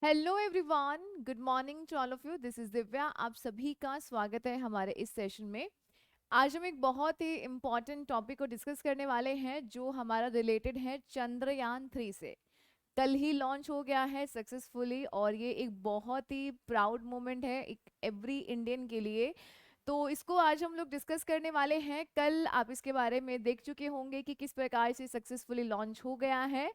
Hello everyone, good morning to all of you. This is Divya. आप सभी का स्वागत है हमारे इस सेशन में। आज हम एक बहुत ही इम्पॉर्टेंट टॉपिक को डिस्कस करने वाले हैं जो हमारा रिलेटेड है चंद्रयान 3 से। कल ही लॉन्च हो गया है सक्सेसफुली और ये एक बहुत ही प्राउड मोमेंट है एक एवरी इंडियन के लिए। तो इसको आज हम लोग डिस्कस करने वाले हैं। कल आप इसके बारे में देख चुके होंगे कि किस प्रकार से सक्सेसफुली लॉन्च हो गया है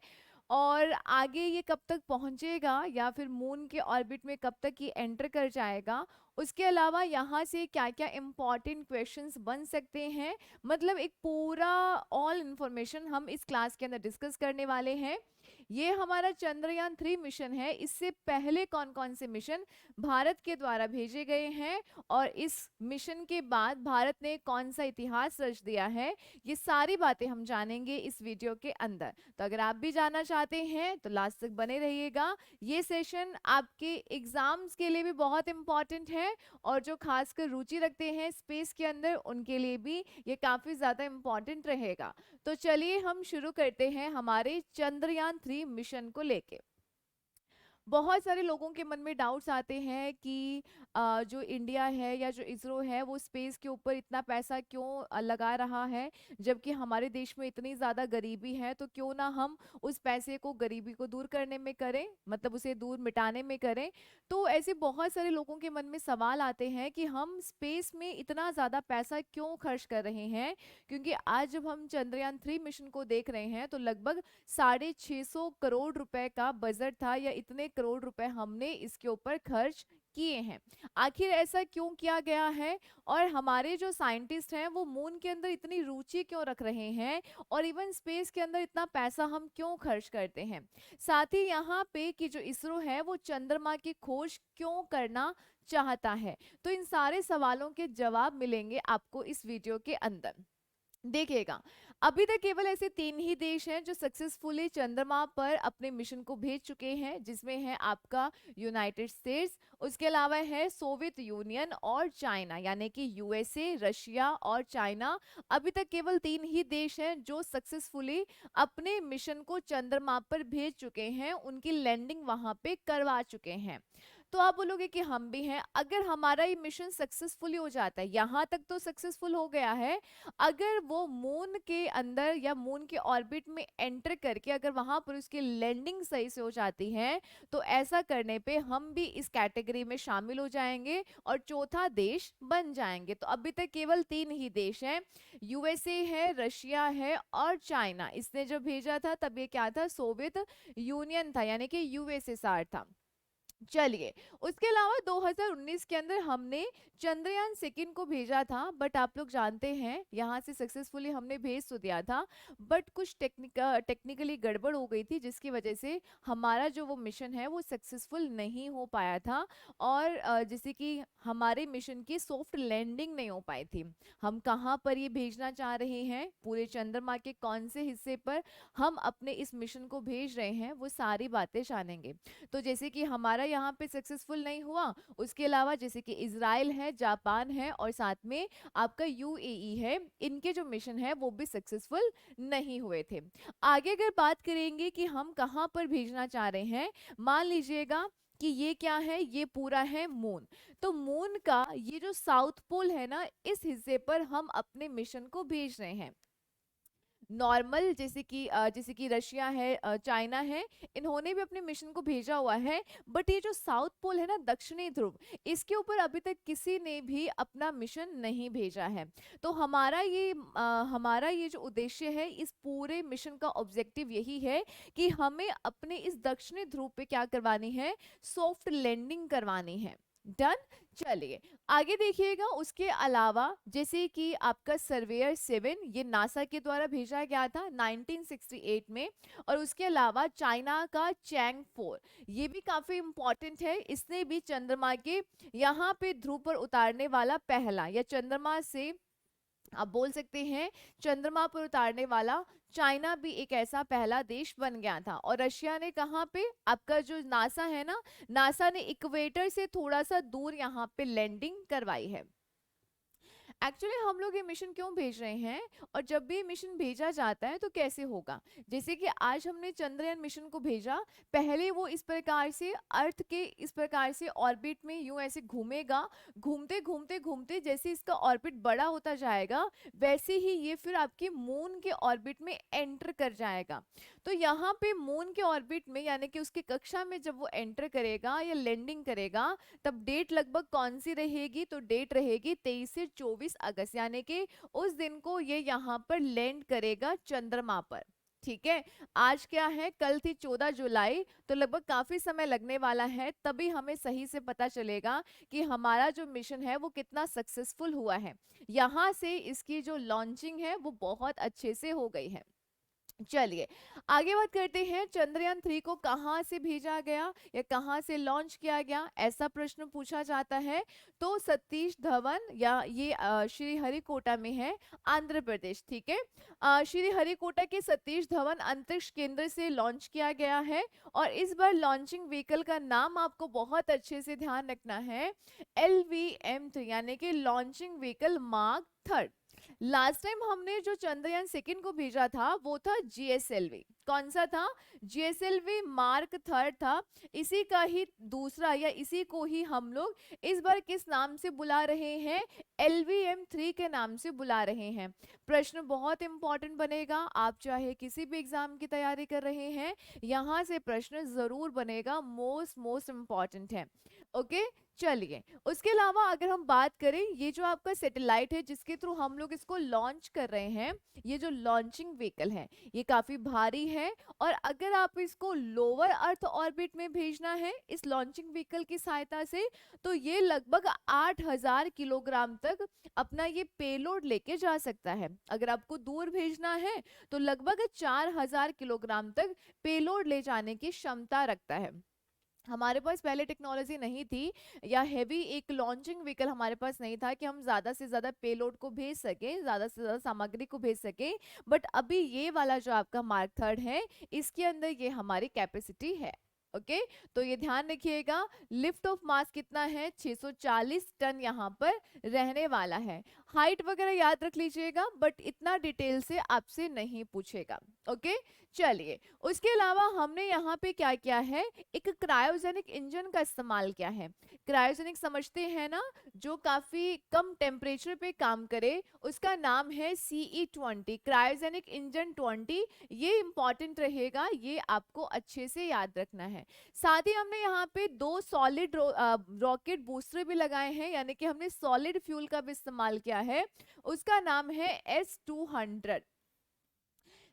और आगे ये कब तक पहुंचेगा या फिर मून के ऑर्बिट में कब तक ये एंटर कर जाएगा। उसके अलावा यहाँ से क्या क्या इम्पॉर्टेंट क्वेश्चंस बन सकते हैं, मतलब एक पूरा ऑल इंफॉर्मेशन हम इस क्लास के अंदर डिस्कस करने वाले हैं। ये हमारा चंद्रयान 3 मिशन है। इससे पहले कौन कौन से मिशन भारत के द्वारा भेजे गए हैं और इस मिशन के बाद भारत ने कौन सा इतिहास रच दिया है, ये सारी बातें हम जानेंगे इस वीडियो के अंदर। तो अगर आप भी जानना चाहते हैं तो लास्ट तक बने रहिएगा। ये सेशन आपके एग्जाम्स के लिए भी बहुत इंपॉर्टेंट है और जो खासकर रुचि रखते हैं स्पेस के अंदर उनके लिए भी ये काफी ज्यादा इंपॉर्टेंट रहेगा। तो चलिए हम शुरू करते हैं हमारे चंद्रयान 3 मिशन को लेके। बहुत सारे लोगों के मन में डाउट्स आते हैं कि जो इंडिया है या जो इसरो है वो स्पेस के ऊपर इतना पैसा क्यों लगा रहा है, जबकि हमारे देश में इतनी ज़्यादा गरीबी है। तो क्यों ना हम उस पैसे को गरीबी को दूर करने में करें, मतलब उसे दूर मिटाने में करें। तो ऐसे बहुत सारे लोगों के मन में सवाल आते हैं कि हम स्पेस में इतना ज़्यादा पैसा क्यों खर्च कर रहे हैं, क्योंकि आज जब हम चंद्रयान 3 मिशन को देख रहे हैं तो लगभग 650 करोड़ रुपए का बजट था या इतने करोड़ रुपए हमने इसके ऊपर खर्च किए हैं। आखिर ऐसा क्यों किया गया है और हमारे जो साइंटिस्ट हैं वो मून के अंदर इतनी रुचि क्यों रख रहे हैं और इवन स्पेस के अंदर इतना पैसा हम क्यों खर्च करते हैं। साथ ही यहाँ पे कि जो इसरो है वो चंद्रमा की खोज क्यों करना चाहता है। तो इन सारे सवालों के जवाब मिलेंगे आपको इस वीडियो के अंदर। देखिएगा, अभी तक केवल ऐसे 3 ही देश हैं जो सक्सेसफुली चंद्रमा पर अपने मिशन को भेज चुके हैं, जिसमें है आपका यूनाइटेड स्टेट्स, उसके अलावा है सोवियत यूनियन और चाइना, यानी कि यूएसए, रशिया और चाइना। अभी तक केवल 3 ही देश हैं जो सक्सेसफुली अपने मिशन को चंद्रमा पर भेज चुके हैं, उनकी लैंडिंग वहां पे करवा चुके हैं। तो आप बोलोगे कि हम भी हैं। अगर हमारा ये मिशन सक्सेसफुली हो जाता है, यहां तक तो सक्सेसफुल हो गया है, अगर वो मून के अंदर या मून के ऑर्बिट में एंटर करके अगर वहां पर उसकी लैंडिंग सही से हो जाती है तो ऐसा करने पे हम भी इस कैटेगरी में शामिल हो जाएंगे और चौथा देश बन जाएंगे। तो अभी तक केवल 3 ही देश हैं, यूएसए है, रशिया है और चाइना। इसने जब भेजा था तब ये क्या था, सोवियत यूनियन था, यानी कि यूएसएसआर था। चलिए, उसके अलावा 2019 के अंदर हमने चंद्रयान 2 को भेजा था, बट आप लोग जानते हैं यहाँ से सक्सेसफुली हमने भेज तो दिया था, बट कुछ टेक्निकली गड़बड़ हो गई थी जिसकी वजह से हमारा जो वो मिशन है वो सक्सेसफुल नहीं हो पाया था। और जैसे कि हमारे मिशन की सॉफ्ट लैंडिंग नहीं हो पाई थी। हम कहाँ पर ये भेजना चाह रहे हैं, पूरे चंद्रमा के कौन से हिस्से पर हम अपने इस मिशन को भेज रहे हैं, वो सारी बातें जानेंगे। तो जैसे कि हमारा यहाँ पे सक्सेसफुल नहीं हुआ, उसके अलावा जैसे कि इजराइल है, जापान है और साथ में आपका यूएई है, इनके जो मिशन है वो भी सक्सेसफुल नहीं हुए थे। आगे अगर बात करेंगे कि हम कहाँ पर भेजना चाह रहे हैं, मान लीजिएगा कि ये क्या है, ये पूरा है मून। तो मून का ये जो साउथ पोल है ना, इस हिस्से पर हम अपने मिशन को भेज रहे हैं। नॉर्मल जैसे कि रशिया है, चाइना है, इन्होंने भी अपने मिशन को भेजा हुआ है। बट ये जो साउथ पोल है ना, दक्षिणी ध्रुव, इसके ऊपर अभी तक किसी ने भी अपना मिशन नहीं भेजा है। तो हमारा ये जो उद्देश्य है, इस पूरे मिशन का ऑब्जेक्टिव यही है कि हमें अपने इस दक्षिणी ध्रुव पे क्या करवानी है, सॉफ्ट लैंडिंग करवानी है। डन। चलिए, आगे देखिएगा। उसके अलावा जैसे कि आपका सर्वेयर 7, ये नासा के द्वारा भेजा गया था 1968 में। और उसके अलावा चाइना का चैंग 4, ये भी काफी इंपॉर्टेंट है। इसने भी चंद्रमा के यहाँ पे ध्रुव पर उतारने वाला पहला, या चंद्रमा से आप बोल सकते हैं चंद्रमा पर उतारने वाला चाइना भी एक ऐसा पहला देश बन गया था। और रशिया ने कहाँ पे, आपका जो नासा है ना, नासा ने इक्वेटर से थोड़ा सा दूर यहाँ पे लैंडिंग करवाई है। एक्चुअली हम लोग ये मिशन क्यों भेज रहे हैं और जब भी मिशन भेजा जाता है तो कैसे होगा, जैसे कि आज हमने चंद्रयान मिशन को भेजा, पहले वो इस प्रकार से अर्थ के इस प्रकार से ऑर्बिट में यूं ऐसे घूमेगा, घूमते घूमते घूमते जैसे इसका ऑर्बिट बड़ा होता जाएगा वैसे ही ये फिर आपके मून के ऑर्बिट में एंटर कर जाएगा। तो यहाँ पे मून के ऑर्बिट में यानी कि उसकी कक्षा में जब वो एंटर करेगा या लैंडिंग करेगा, तब डेट लगभग कौन सी रहेगी, तो डेट रहेगी 23 से 24 अगस्त, यानी कि उस दिन को ये यहाँ पर लैंड करेगा चंद्रमा पर। ठीक है, आज क्या है, कल थी 14 जुलाई, तो लगभग काफी समय लगने वाला है, तभी हमें सही से पता चलेगा कि हमारा जो मिशन है वो कितना सक्सेसफुल हुआ है। यहाँ से इसकी जो लॉन्चिंग है वो बहुत अच्छे से हो गई है। चलिए आगे बात करते हैं, चंद्रयान 3 को कहाँ से भेजा गया या कहाँ से लॉन्च किया गया, ऐसा प्रश्न पूछा जाता है। तो सतीश धवन या ये श्री हरिकोटा में है, आंध्र प्रदेश। ठीक है, श्री हरिकोटा के सतीश धवन अंतरिक्ष केंद्र से लॉन्च किया गया है। और इस बार लॉन्चिंग व्हीकल का नाम आपको बहुत अच्छे से ध्यान रखना है, LVM-3 यानी कि launching vehicle mark third. Last time हमने जो चंद्रयान सेकंड को भेजा था वो था GSLV, कौन सा था, GSLV मार्क थर्ड था। इसी का ही दूसरा या इसी को ही हम लोग इस बार किस नाम से बुला रहे हैं, LVM-3 के नाम से बुला रहे हैं। प्रश्न बहुत इंपॉर्टेंट बनेगा, आप चाहे किसी भी एग्जाम की तैयारी कर रहे हैं यहाँ से प्रश्न जरूर बनेगा, मोस्ट मोस्ट इंपॉर्टेंट है। ओके, चलिए उसके अलावा अगर हम बात करें, ये जो आपका सैटेलाइट है जिसके थ्रू हम लोग इसको लॉन्च कर रहे हैं, ये जो लॉन्चिंग व्हीकल है ये काफी भारी है। और अगर आप इसको लोअर अर्थ ऑर्बिट में भेजना है इस लॉन्चिंग व्हीकल की सहायता से, तो ये लगभग 8000 किलोग्राम तक अपना ये पेलोड लेके जा सकता है। अगर आपको दूर भेजना है तो लगभग 4000 किलोग्राम तक पेलोड ले जाने की क्षमता रखता है। हमारे पास पहले टेक्नोलॉजी नहीं थी या हैवी एक लॉन्चिंग व्हीकल हमारे पास नहीं था कि हम ज्यादा से ज्यादा पेलोड को भेज सके, ज्यादा से ज्यादा सामग्री को भेज सके। बट अभी ये वाला जो आपका मार्क थर्ड है इसके अंदर ये हमारी कैपेसिटी है। ओके, तो ये ध्यान रखिएगा, लिफ्ट ऑफ मास कितना है, 640 टन यहाँ पर रहने वाला है। हाइट वगैरह याद रख लीजिएगा, बट इतना डिटेल से आपसे नहीं पूछेगा। ओके, चलिए उसके अलावा हमने यहाँ पे क्या किया है, एक क्रायोजेनिक इंजन का इस्तेमाल किया है। क्रायोजेनिक समझते हैं ना, जो काफी कम टेम्परेचर पे काम करे, उसका नाम है CE-20 क्रायोजेनिक इंजन 20। ये इंपॉर्टेंट रहेगा, ये आपको अच्छे से याद रखना है। साथ ही हमने यहाँ पे 2 सॉलिड रॉकेट बूस्टर भी लगाए हैं, यानी कि हमने सॉलिड फ्यूल का भी इस्तेमाल किया है, उसका नाम है S-200।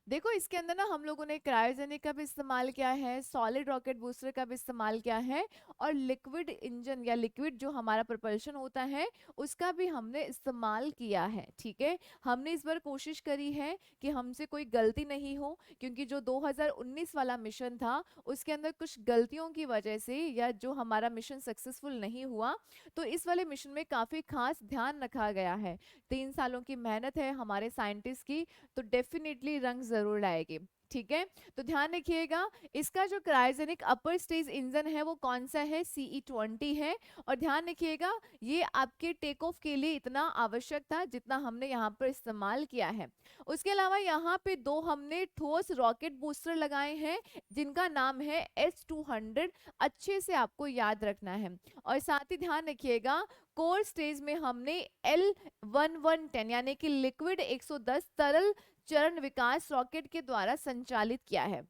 देखो इसके अंदर ना हम लोगों ने क्रायोजेनिक का भी इस्तेमाल किया है, सॉलिड रॉकेट बूस्टर का भी इस्तेमाल किया है, और लिक्विड इंजन या लिक्विड जो हमारा प्रपल्शन होता है उसका भी हमने इस्तेमाल किया है। ठीक है, हमने इस बार कोशिश करी है कि हमसे कोई गलती नहीं हो, क्योंकि जो 2019 वाला मिशन था उसके अंदर कुछ गलतियों की वजह से या जो हमारा मिशन सक्सेसफुल नहीं हुआ, तो इस वाले मिशन में काफी खास ध्यान रखा गया है। 3 सालों की मेहनत है हमारे साइंटिस्ट की, तो डेफिनेटली रंग जरूर लाएगी। ठीक है, तो ध्यान रखिएगा, इसका जो क्रायोजेनिक अपर स्टेज इंजन है वो कौन सा है, CE-20 है। और ध्यान रखिएगा ये आपके टेक ऑफ के लिए इतना आवश्यक था जितना हमने यहाँ पर इस्तेमाल किया है। उसके अलावा यहाँ पे 2 हमने ठोस रॉकेट बूस्टर लगाए हैं जिनका नाम है S-200, अच्छे से आपको याद रखना है। और साथ ही ध्यान रखिएगा कोर स्टेज में हमने L1110 यानी कि लिक्विड 110 तरल चरण विकास रॉकेट के द्वारा संचालित किया है।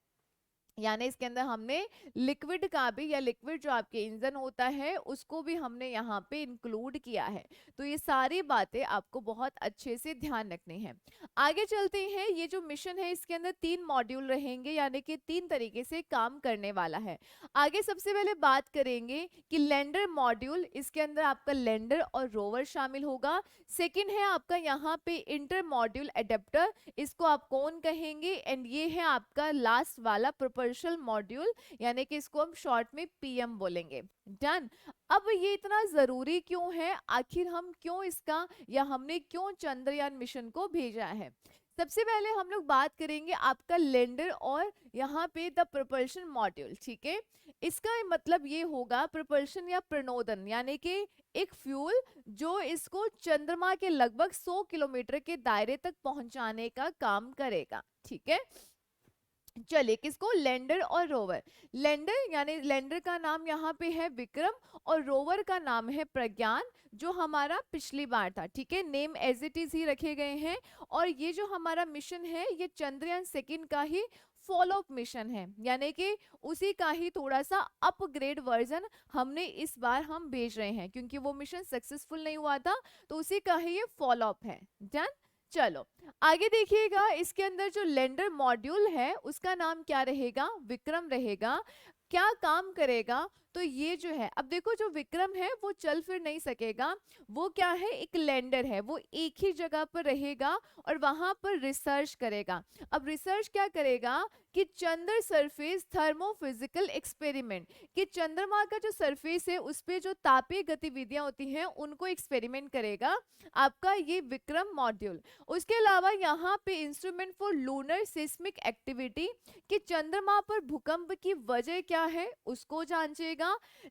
यानी इसके अंदर हमने लिक्विड का भी या लिक्विड जो आपके इंजन होता है उसको भी हमने यहाँ पे इंक्लूड किया है। तो ये सारी बातें आपको बहुत अच्छे से ध्यान रखनी है। आगे चलते हैं, ये जो मिशन है इसके अंदर 3 मॉड्यूल रहेंगे, यानी कि 3 तरीके से काम करने वाला है। आगे सबसे पहले बात करेंगे कि लैंडर मॉड्यूल, इसके अंदर आपका लैंडर और रोवर शामिल होगा। सेकेंड है आपका यहाँ पे इंटर मॉड्यूल एडेप्टर, इसको आप कौन कहेंगे, एंड ये है आपका लास्ट वाला प्रोपल्शन मॉड्यूल, यानी कि इसको हम शॉर्ट में PM बोलेंगे। डन। अब ये इतना जरूरी क्यों है, आखिर हम क्यों इसका या हमने क्यों चंद्रयान मिशन को भेजा है। सबसे पहले हम लोग बात करेंगे आपका लैंडर और यहाँ पे द propulsion मॉड्यूल, ठीक है। इसका मतलब ये होगा propulsion या प्रणोदन, यानी कि एक फ्यूल जो इसको चंद्रमा के लगभग 100 किलोमीटर के दायरे तक पहुंचाने का काम करेगा, ठीक है। चलिए, किसको, लैंडर और रोवर। लैंडर यानी लैंडर का नाम यहाँ पे है विक्रम और रोवर का नाम है प्रज्ञान, जो हमारा पिछली बार था, ठीक है। नेम एज इट इज ही रखे गए हैं। और ये जो हमारा मिशन है ये चंद्रयान सेकंड का ही फॉलो अप मिशन है, यानी कि उसी का ही थोड़ा सा अपग्रेड वर्जन हमने इस बार हम भेज रहे हैं, क्योंकि वो मिशन सक्सेसफुल नहीं हुआ था, तो उसी का ही ये फॉलो अप है। डन। चलो आगे देखिएगा, इसके अंदर जो लैंडर मॉड्यूल है उसका नाम क्या रहेगा, विक्रम रहेगा। क्या काम करेगा, तो ये जो है, अब देखो जो विक्रम है वो चल फिर नहीं सकेगा, वो क्या है, एक लैंडर है, वो एक ही जगह पर रहेगा और वहां पर रिसर्च करेगा। अब रिसर्च क्या करेगा कि चंद्र सरफेस थर्मोफिजिकल एक्सपेरिमेंट, कि चंद्रमा का जो सरफेस है उस पे जो तापीय गतिविधियां होती हैं उनको एक्सपेरिमेंट करेगा आपका ये विक्रम मॉड्यूल। उसके अलावा यहाँ पे instrument for lunar seismic activity, कि चंद्रमा पर भूकंप की वजह क्या है उसको जांचेगा।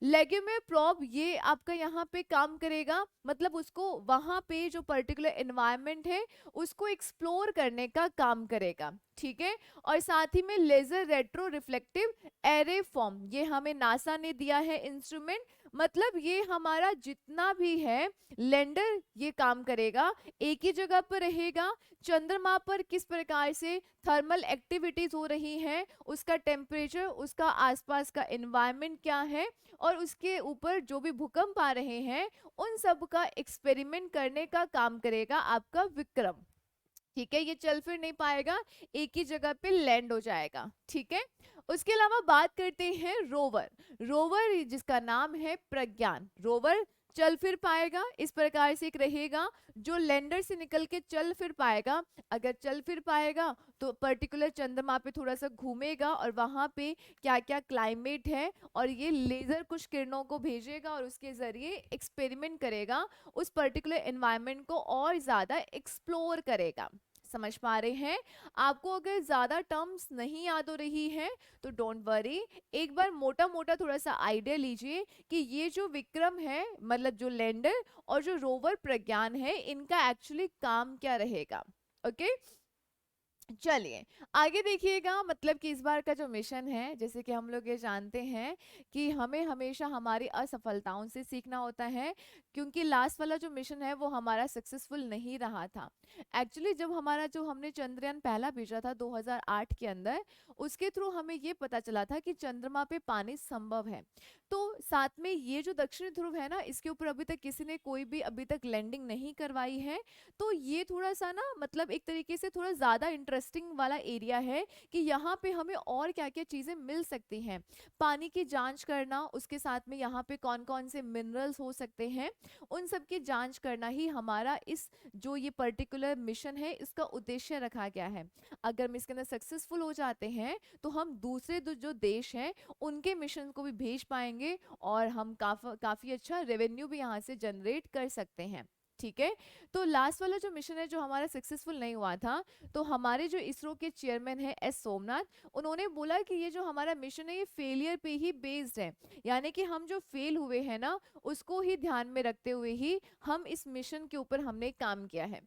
लेग्यूमर प्रोब, ये आपका यहाँ पे काम करेगा, मतलब उसको वहां पे जो पर्टिकुलर एनवायरनमेंट है उसको एक्सप्लोर करने का काम करेगा, ठीक है। और साथ ही में laser retro reflective array form, ये हमें नासा ने दिया है इंस्ट्रूमेंट, मतलब ये हमारा जितना भी है लैंडर ये काम करेगा, एक ही जगह पर रहेगा। चंद्रमा पर किस प्रकार से थर्मल एक्टिविटीज हो रही हैं, उसका टेम्परेचर, उसका आसपास का एनवायरनमेंट क्या है, और उसके ऊपर जो भी भूकंप आ रहे हैं उन सब का एक्सपेरिमेंट करने का काम करेगा आपका विक्रम, ठीक है। ये चल फिर नहीं पाएगा, एक ही जगह पे लैंड हो जाएगा, ठीक है। उसके अलावा बात करते हैं रोवर। रोवर जिसका नाम है प्रज्ञान, रोवर चल फिर पाएगा, इस प्रकार से एक रहेगा जो लैंडर से निकल के चल फिर पाएगा। अगर चल फिर पाएगा तो पर्टिकुलर चंद्रमा पे थोड़ा सा घूमेगा और वहां पे क्या क्या क्लाइमेट है, और ये लेजर कुछ किरणों को भेजेगा और उसके जरिए एक्सपेरिमेंट करेगा, उस पर्टिकुलर एनवायरनमेंट को और ज्यादा एक्सप्लोर करेगा। समझ पा रहे हैं। आपको अगर ज्यादा टर्म्स नहीं याद हो रही है तो डोंट वरी, एक बार मोटा मोटा थोड़ा सा आइडिया लीजिए कि ये जो विक्रम है, मतलब जो लैंडर और जो रोवर प्रज्ञान है, इनका एक्चुअली काम क्या रहेगा। ओके, चलिए आगे देखिएगा, मतलब कि इस बार का जो मिशन है, जैसे कि हम लोग ये जानते हैं कि हमें हमेशा हमारी असफलताओं से सीखना होता है, क्योंकि लास्ट वाला जो मिशन है वो हमारा सक्सेसफुल नहीं रहा था। एक्चुअली जब हमारा जो हमने चंद्रयान पहला भेजा था 2008 के अंदर, उसके थ्रू हमें ये पता चला था कि चंद्रमा पे पानी संभव है। तो साथ में ये जो दक्षिणी ध्रुव है ना, इसके ऊपर अभी तक किसी ने कोई भी अभी तक लैंडिंग नहीं करवाई है, तो ये थोड़ा सा ना, मतलब एक तरीके से थोड़ा ज्यादा इंटरेस्टिंग वाला एरिया है कि यहाँ पे हमें और क्या क्या चीजें मिल सकती हैं। पानी की जांच करना, उसके साथ में यहाँ पे कौन कौन से मिनरल्स हो सकते हैं, उन सब की जांच करना ही हमारा इस जो ये पर्टिकुलर मिशन है इसका उद्देश्य रखा गया है। अगर हम इसके अंदर सक्सेसफुल हो जाते हैं तो हम दूसरे जो देश हैं उनके मिशन को भी भेज पाएंगे और हम काफी अच्छा रेवेन्यू भी यहाँ से जनरेट कर सकते हैं, ठीक है। तो लास्ट वाला जो मिशन है जो हमारा सक्सेसफुल नहीं हुआ था, तो हमारे जो इसरो के चेयरमैन है एस सोमनाथ, उन्होंने बोला कि ये जो हमारा मिशन है ये फेलियर पे ही बेस्ड है, यानी कि हम जो फेल हुए हैं ना उसको ही ध्यान में रखते हुए ही हम इस मिशन के ऊपर हमने काम किया है,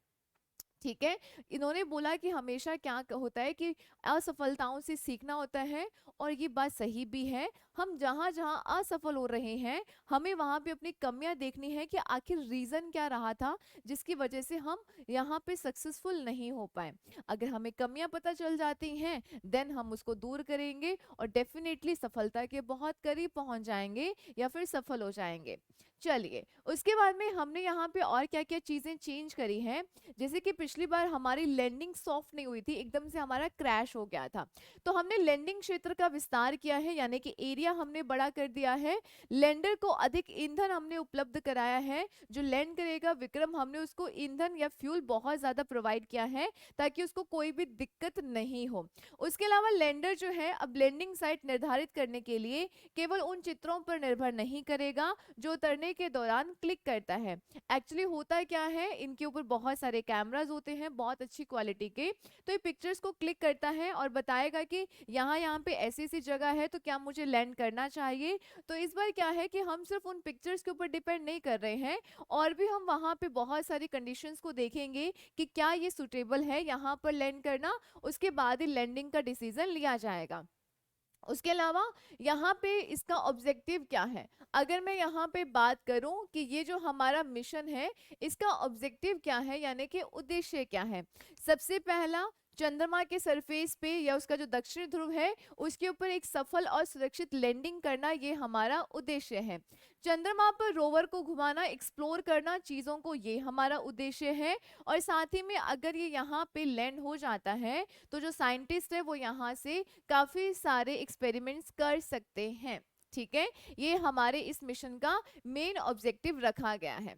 ठीक है। इन्होंने बोला कि हमेशा क्या होता है कि असफलताओं से सीखना होता है, और ये बात सही भी है। हम जहां जहां असफल हो रहे हैं हमें वहां पे अपनी कमियां देखनी है कि आखिर रीजन क्या रहा था जिसकी वजह से हम यहाँ पे सक्सेसफुल नहीं हो पाए। अगर हमें कमियां पता चल जाती हैं देन हम उसको दूर करेंगे और डेफिनेटली सफलता के बहुत करीब पहुंच जाएंगे या फिर सफल हो जाएंगे। चलिए उसके बाद में हमने यहाँ पे और क्या क्या चीजें चेंज करी हैं, जैसे कि पिछली बार हमारी लैंडिंग सॉफ्ट नहीं हुई थी, एकदम से हमारा क्रैश हो गया था, तो हमने लैंडिंग क्षेत्र का विस्तार किया है, यानी कि एरिया हमने बड़ा कर दिया है। लैंडर को अधिक ईंधन हमने उपलब्ध कराया है, जो लैंड करेगा विक्रम हमने उसको ईंधन या फ्यूल बहुत ज्यादा प्रोवाइड किया है ताकि उसको कोई भी दिक्कत नहीं हो। उसके अलावा लैंडर जो है अब लैंडिंग साइट निर्धारित करने के लिए केवल उन चित्रों पर निर्भर नहीं करेगा जो उतरने के दौरान क्लिक करता है। एक्चुअली होता क्या है, इनके ऊपर बहुत सारे कैमराज होते हैं बहुत अच्छी क्वालिटी के, तो ये पिक्चर्स को क्लिक करता है और बताएगा कि यहाँ यहाँ पे ऐसी ऐसी जगह है तो क्या मुझे लैंड करना चाहिए। तो इस बार क्या है कि हम सिर्फ उन पिक्चर्स के ऊपर डिपेंड नहीं कर रहे हैं, और भी हम वहाँ पे बहुत सारी कंडीशंस को देखेंगे कि क्या ये सुटेबल है यहाँ पर लैंड करना, उसके बाद ही लैंडिंग का डिसीजन लिया जाएगा। उसके अलावा यहाँ पे इसका ऑब्जेक्टिव क्या है, अगर मैं यहाँ पे बात करूं कि ये जो हमारा मिशन है इसका ऑब्जेक्टिव क्या है, यानी कि उद्देश्य क्या है। सबसे पहला, चंद्रमा के सरफेस पे या उसका जो दक्षिणी ध्रुव है उसके ऊपर एक सफल और सुरक्षित लैंडिंग करना, ये हमारा उद्देश्य है। चंद्रमा पर रोवर को घुमाना, एक्सप्लोर करना चीजों को, ये हमारा उद्देश्य है। और साथ ही में अगर ये यहाँ पे लैंड हो जाता है तो जो साइंटिस्ट है वो यहाँ से काफी सारे एक्सपेरिमेंट्स कर सकते हैं। ठीक है, ये हमारे इस मिशन का मेन ऑब्जेक्टिव रखा गया है।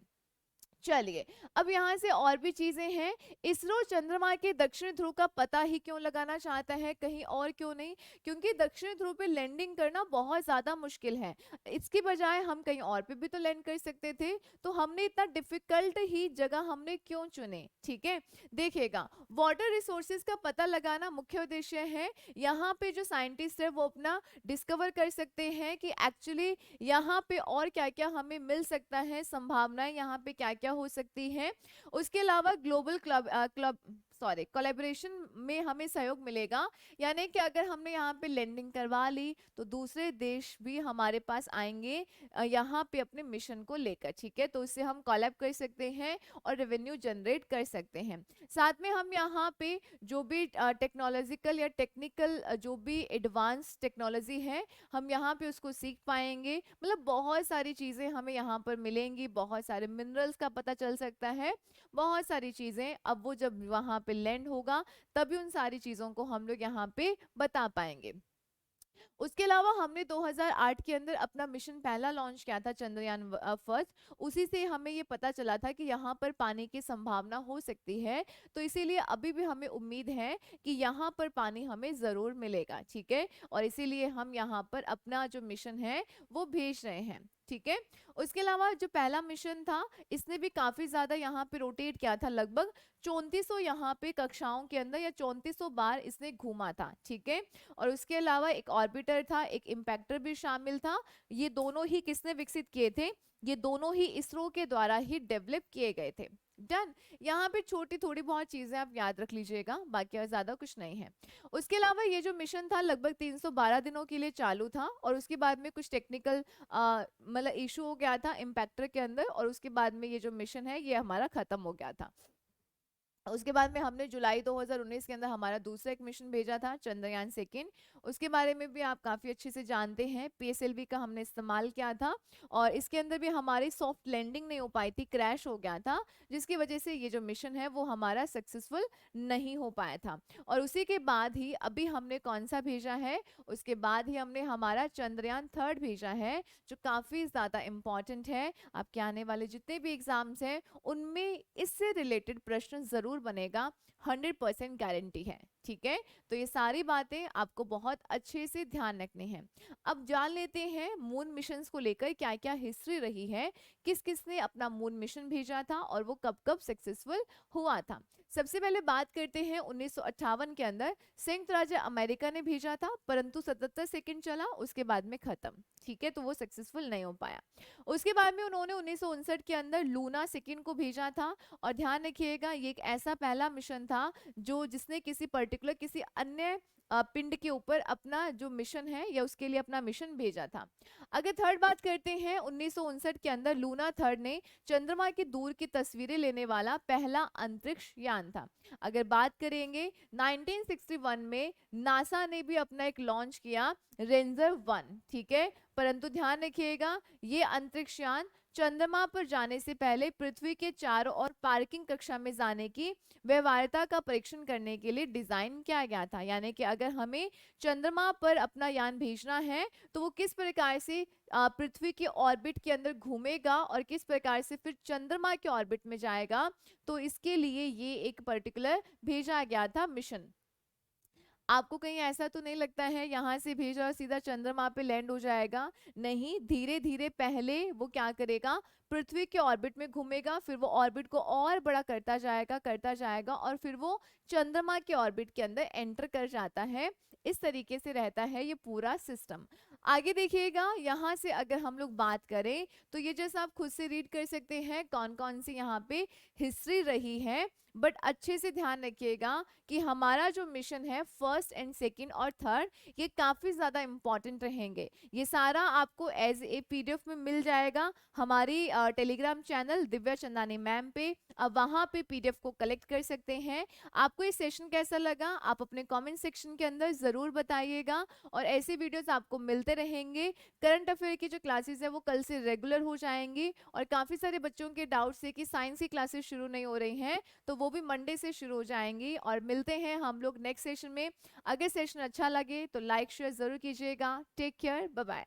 चलिए, अब यहाँ से और भी चीजें हैं। इसरो चंद्रमा के दक्षिण ध्रुव का पता ही क्यों लगाना चाहता है, कहीं और क्यों नहीं, क्योंकि दक्षिण ध्रुव पे लैंडिंग करना बहुत ज्यादा मुश्किल है। इसकी बजाय हम कहीं और पे भी तो लैंड कर सकते थे, तो हमने इतना डिफिकल्ट ही जगह हमने क्यों चुने। ठीक है, देखिएगा, वाटर रिसोर्सेज का पता लगाना मुख्य उद्देश्य है। यहाँ पे जो साइंटिस्ट है वो अपना डिस्कवर कर सकते हैं कि एक्चुअली यहाँ पे और क्या क्या हमें मिल सकता है, संभावनाएं यहाँ पे क्या क्या हो सकती है। उसके अलावा ग्लोबल कोलैबोरेशन में हमें सहयोग मिलेगा, यानी कि अगर हमने यहाँ पे लैंडिंग करवा ली तो दूसरे देश भी हमारे पास आएंगे यहाँ पे अपने मिशन को लेकर। ठीक है, तो इससे हम कोलैब कर सकते हैं और रेवेन्यू जनरेट कर सकते हैं। साथ में हम यहाँ पे जो भी टेक्नोलॉजिकल या टेक्निकल जो भी एडवांस टेक्नोलॉजी है हम यहाँ पे उसको सीख पाएंगे। मतलब बहुत सारी चीजें हमें यहाँ पर मिलेंगी, बहुत सारे मिनरल्स का पता चल सकता है, बहुत सारी चीजें। अब वो जब वहां पे लैंड होगा तभी उन सारी चीजों को हम लोग यहाँ पे बता पाएंगे। उसके अलावा हमने 2008 के अंदर अपना मिशन पहला लॉन्च किया था, चंद्रयान फर्स्ट। उसी से हमें ये पता चला था कि यहाँ पर पानी की संभावना हो सकती है, तो इसीलिए अभी भी हमें उम्मीद है कि यहाँ पर पानी हमें जरूर मिलेगा। ठीक है, और इसीलिए हम यहाँ पर अपना जो मिशन है वो भेज रहे हैं। ठीक है, उसके अलावा जो पहला मिशन था इसने भी काफी ज्यादा यहाँ पे रोटेट किया था, लगभग 3400 यहाँ पे कक्षाओं के अंदर या 3400 बार इसने घूमा था। ठीक है, और उसके अलावा एक ऑर्बिटर था, एक इम्पैक्टर भी शामिल था। ये दोनों ही किसने विकसित किए थे, ये दोनों ही इसरो के द्वारा ही डेवलप किए गए थे। डन, यहाँ पे छोटी थोड़ी बहुत चीजें आप याद रख लीजिएगा, बाकी और ज्यादा कुछ नहीं है। उसके अलावा ये जो मिशन था लगभग 312 दिनों के लिए चालू था, और उसके बाद में कुछ टेक्निकल मतलब इशू हो गया था इम्पैक्टर के अंदर, और उसके बाद में ये जो मिशन है ये हमारा खत्म हो गया था। उसके बाद में हमने जुलाई 2019 के अंदर हमारा दूसरा एक मिशन भेजा था, चंद्रयान सेकेंड। उसके बारे में भी आप काफ़ी अच्छे से जानते हैं, पीएसएलवी का हमने इस्तेमाल किया था, और इसके अंदर भी हमारी सॉफ्ट लैंडिंग नहीं हो पाई थी, क्रैश हो गया था, जिसकी वजह से ये जो मिशन है वो हमारा सक्सेसफुल नहीं हो पाया था। और उसी के बाद ही अभी हमने कौन सा भेजा है, उसके बाद ही हमने हमारा चंद्रयान थर्ड भेजा है, जो काफ़ी ज़्यादा इम्पॉर्टेंट है। आपके आने वाले जितने भी एग्जाम्स हैं उनमें इससे रिलेटेड प्रश्न जरूर बनेगा, 100% गारंटी है। ठीक है, तो ये सारी बातें आपको बहुत अच्छे से ध्यान रखनी है। अब जान लेते हैं मून मिशंस को लेकर क्या क्या हिस्ट्री रही है, किस किस ने अपना मून मिशन भेजा था और वो कब कब सक्सेसफुल हुआ था। सबसे पहले बात करते हैं 1958 के अंदर संयुक्त राज्य अमेरिका ने भेजा था, परंतु 77 सेकंड चला, उसके बाद में खत्म। ठीक है, तो वो सक्सेसफुल नहीं हो पाया। उसके बाद में उन्होंने 1959 के अंदर लूना सेकेंड को भेजा था, और ध्यान रखिएगा ये एक ऐसा पहला मिशन था जो जिसने किसी पर्टिकुलर किसी अन्य पिंड के ऊपर अपना जो मिशन है या उसके लिए अपना मिशन भेजा था। अगर थर्ड बात करते हैं 1959 के अंदर लूना थर्ड ने चंद्रमा की दूर की तस्वीरें लेने वाला पहला अंतरिक्ष यान था। अगर बात करेंगे 1961 में नासा ने भी अपना एक लॉन्च किया, रेंजर 1। ठीक है, परंतु ध्यान रखिएगा ये अंतरिक्ष यान चंद्रमा पर जाने से पहले पृथ्वी के चारों ओर पार्किंग कक्षा में जाने की व्यवहार्यता का परीक्षण करने के लिए डिजाइन किया गया था। यानी कि अगर हमें चंद्रमा पर अपना यान भेजना है तो वो किस प्रकार से पृथ्वी के ऑर्बिट के अंदर घूमेगा और किस प्रकार से फिर चंद्रमा के ऑर्बिट में जाएगा, तो इसके लिए ये एक पर्टिकुलर भेजा गया था मिशन। आपको कहीं ऐसा तो नहीं लगता है यहाँ से भेजा और सीधा चंद्रमा पे लैंड हो जाएगा? नहीं, धीरे धीरे पहले वो क्या करेगा, पृथ्वी के ऑर्बिट में घूमेगा, फिर वो ऑर्बिट को और बड़ा करता जाएगा और फिर वो चंद्रमा के ऑर्बिट के अंदर एंटर कर जाता है। इस तरीके से रहता है ये पूरा सिस्टम। आगे देखिएगा, यहाँ से अगर हम लोग बात करें तो ये जैसा आप खुद से रीड कर सकते हैं कौन कौन सी यहाँ पे हिस्ट्री रही है, बट अच्छे से ध्यान रखिएगा कि हमारा जो मिशन है फर्स्ट एंड सेकंड और थर्ड, ये काफी ज्यादा इंपॉर्टेंट रहेंगे। ये सारा आपको एज ए पीडीएफ में मिल जाएगा हमारी Telegram channel Divya Chandani ma'am पे। अब वहां पे पीडीएफ को कलेक्ट कर सकते हैं। आपको ये सेशन कैसा लगा आप अपने कमेंट सेक्शन के अंदर जरूर बताइएगा, और ऐसे वीडियोस आपको मिलते रहेंगे। करंट अफेयर की जो क्लासेस है वो कल से रेगुलर हो जाएंगी, और काफी सारे बच्चों के डाउट्स है कि साइंस की क्लासेस शुरू नहीं हो रही हैं, तो वो भी मंडे से शुरू हो जाएंगी। और मिलते हैं हम लोग नेक्स्ट सेशन में। अगर सेशन अच्छा लगे तो लाइक शेयर जरूर कीजिएगा। Take care, bye bye.